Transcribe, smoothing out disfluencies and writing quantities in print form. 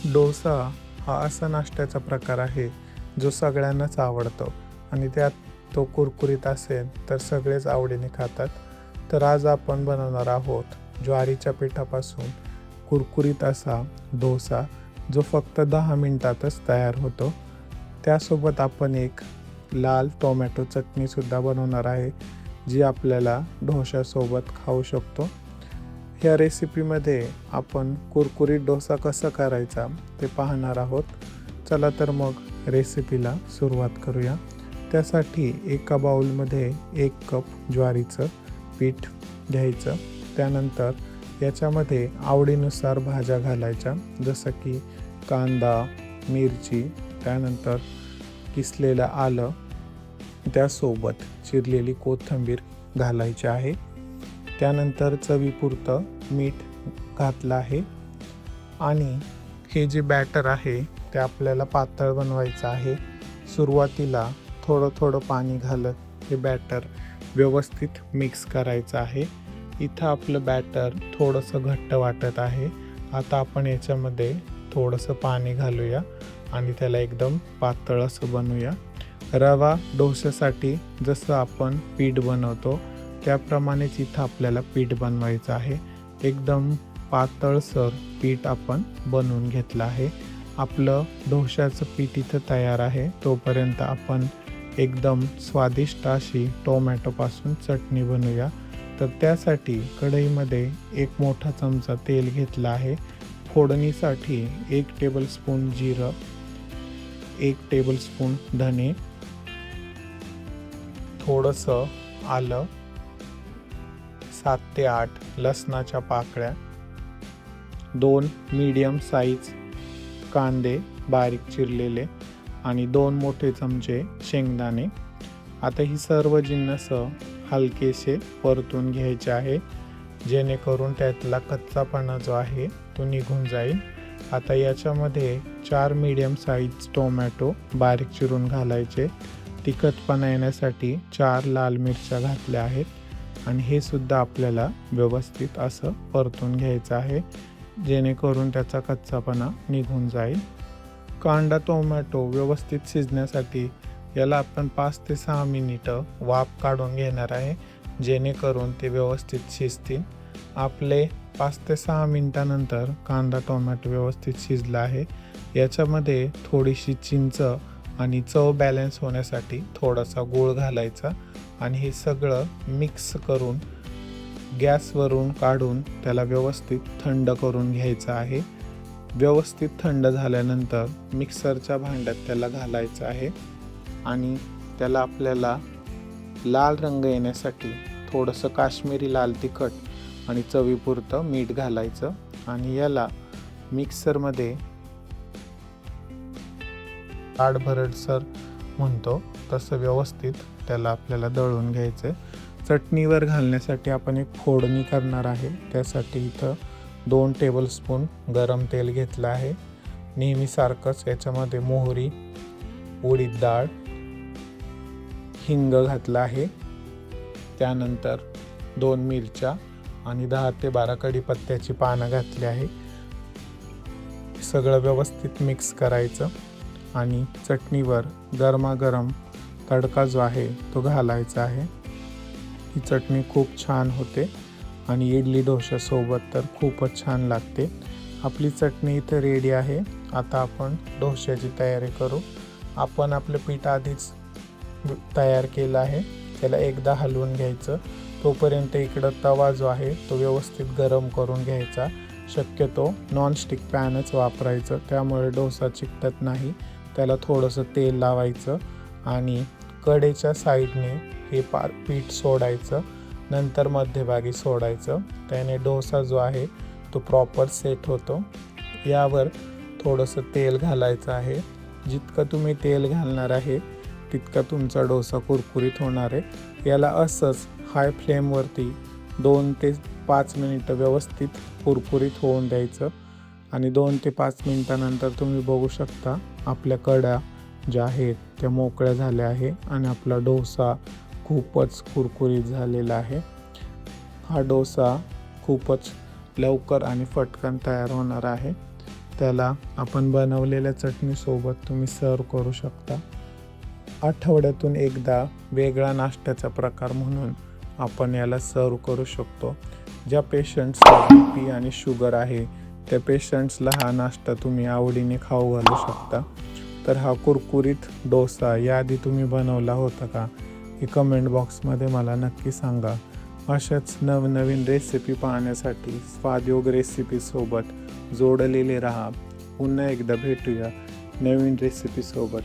डोसा हा असा नाश्त्याचा प्रकार आहे जो सगळ्यांनाच आवडतो आणि त्यात तो कुरकुरीत असेल तर सगळेच आवडीने खातात. तर आज आपण बनवणार आहोत ज्वारीच्या पिठापासून कुरकुरीत असा डोसा, जो फक्त 10 मिनिटातच तयार होतो. त्यासोबत आपण एक लाल टोमॅटो चटणीसुद्धा बनवणार आहे, जी आपल्याला डोशासोबत खाऊ शकतो. ह्या रेसिपीमध्ये आपण कुरकुरीत डोसा कसा करायचा ते पाहणार आहोत. चला तर मग रेसिपीला सुरुवात करूया. त्यासाठी एका बाउलमध्ये 1 कप ज्वारीचं पीठ घ्यायचं. त्यानंतर याच्यामध्ये आवडीनुसार भाज्या घालायच्या, जसं की कांदा, मिरची, त्यानंतर किसलेलं आलं, त्यासोबत चिरलेली कोथिंबीर घालायची आहे. त्यानंतर चवीपुरतं मीठ घातलं आहे आणि हे जे बॅटर आहे ते आपल्याला पातळ बनवायचं आहे. सुरुवातीला थोडं थोडं पाणी घालत हे बॅटर व्यवस्थित मिक्स करायचं आहे. इथं आपलं बॅटर थोडंसं घट्ट वाटत आहे. आता आपण याच्यामध्ये थोडंसं पाणी घालूया आणि त्याला एकदम पातळ असं बनवूया. रवा डोश्यासाठी जसं आपण पीठ बनवतो त्याप्रमाणेच इथं आपल्याला पीठ बनवायचं आहे. एकदम पातळसर पीठ आपण बनवून घेतलं आहे. आपलं डोश्याचं पीठ इथं तयार आहे. तोपर्यंत आपण एकदम स्वादिष्ट अशी टोमॅटोपासून चटणी बनवूया. तर त्यासाठी कढईमध्ये 1 मोठा चमचा तेल घेतला आहे. फोडणीसाठी 1 टेबलस्पून जिरं, 1 टेबलस्पून धने, थोडंसं आलं, 7 ते 8 लसणाच्या पाकळ्या, 2 मीडियम साईज कांदे बारीक चिरलेले आणि 2 मोठे चमचे शेंगदाणे. आता ही सर्व जिन्नस हलकेसे परतून घ्यायचे आहे, जेणेकरून त्यातला कच्चापणा जो आहे तो निघून जाईल. आता याच्यामध्ये 4 मीडियम साईज टोमॅटो बारीक चिरून घालायचे. तिखटपणा येण्यासाठी 4 लाल मिरच्या घातल्या आहेत आणि हे सुद्धा आपल्याला व्यवस्थित असं परतून घ्यायचं आहे, जेणेकरून त्याचा कच्चापणा निघून जाईल. कांदा टोमॅटो व्यवस्थित शिजण्यासाठी याला आपण 5 ते 6 मिनिटं वाफ काढून घेणार आहे, जेणेकरून ते व्यवस्थित शिजतील. आपले 5 ते 6 मिनिटानंतर कांदा टोमॅटो व्यवस्थित शिजला आहे. याच्यामध्ये थोडीशी चिंच आणि चव बॅलन्स होण्यासाठी थोडासा गूळ घालायचा आणि हे सगळं मिक्स करून गॅसवरून काढून त्याला व्यवस्थित थंड करून घ्यायचं आहे. व्यवस्थित थंड झाल्यानंतर मिक्सरच्या भांड्यात त्याला घालायचं आहे आणि त्याला आपल्याला लाल रंग येण्यासाठी थोडंसं काश्मीरी लाल तिखट आणि चवीपुरतं मीठ घालायचं आणि याला मिक्सरमध्ये जाडभरडसर म्हणतो तसं व्यवस्थित त्याला आपल्याला दळून घ्यायचं. चटणीवर घालण्यासाठी आपण एक फोडणी करणार आहे. त्यासाठी इथं 2 टेबलस्पून गरम तेल घेतलं आहे. नेहमीसारखंच याच्यामध्ये मोहरी, उडीद डाळ, हिंग घातला आहे. त्यानंतर 2 मिरच्या आणि 10 ते 12 कढीपत्त्याची पानं घातली आहे. सगळं व्यवस्थित मिक्स करायचं आणि चटणीवर गरमागरम तडका जो आहे तो घालायचा आहे. ही चटणी खूप छान होते आणि इडली डोश्यासोबत तर खूपच छान लागते. आपली चटणी इथं रेडी आहे. आता आपण डोश्याची तयारी करू. आपण आपलं पीठ आधीच तयार केलं आहे, त्याला एकदा हलवून घ्यायचं. तोपर्यंत इकडं तवा जो आहे तो व्यवस्थित गरम करून घ्यायचा. शक्यतो नॉनस्टिक पॅनच वापरायचं, त्यामुळे डोसा चिकटत नाही. त्याला थोडंसं तेल लावायचं आणि कडेच्या साईडने हे पीठ सोडायचं, नंतर मध्यभागी सोडायचं. त्याने डोसा जो आहे तो प्रॉपर सेट होतो. यावर थोडंसं तेल घालायचं आहे. जितकं तुम्ही तेल घालणार आहे तितका तुमचा डोसा कुरकुरीत होणार आहे. याला असंच हाय फ्लेमवरती 2 ते 5 मिनिटं व्यवस्थित कुरकुरीत होऊन द्यायचं आणि 2 ते 5 मिनिटानंतर तुम्ही बघू शकता आपल्या कड्या ज्या आहेत त्या मोकळ्या झाल्या आहे आणि आपला डोसा खूपच कुरकुरीत झालेला आहे. हा डोसा खूपच लवकर आणि पटकन तयार होणार आहे. त्याला आपण बनवलेल्या चटणीसोबत तुम्ही सर्व करू शकता. आठवड्यातून एकदा वेगळा नाश्त्याचा प्रकार म्हणून आपण याला सर्व करू शकतो. ज्या पेशंट्सला BP आणि शुगर आहे त्या पेशंट्सला हा नाश्ता तुम्ही आवडीने खाऊ घालू शकता. तर हा कुरकुरीत डोसा याआधी तुम्ही बनवला होता का हे कमेंट बॉक्समध्ये मला नक्की सांगा. अशाच नवनवीन रेसिपी पाहण्यासाठी स्वादयोग रेसिपीसोबत जोडलेले राहा. पुन्हा एकदा भेटूया नवीन रेसिपीसोबत.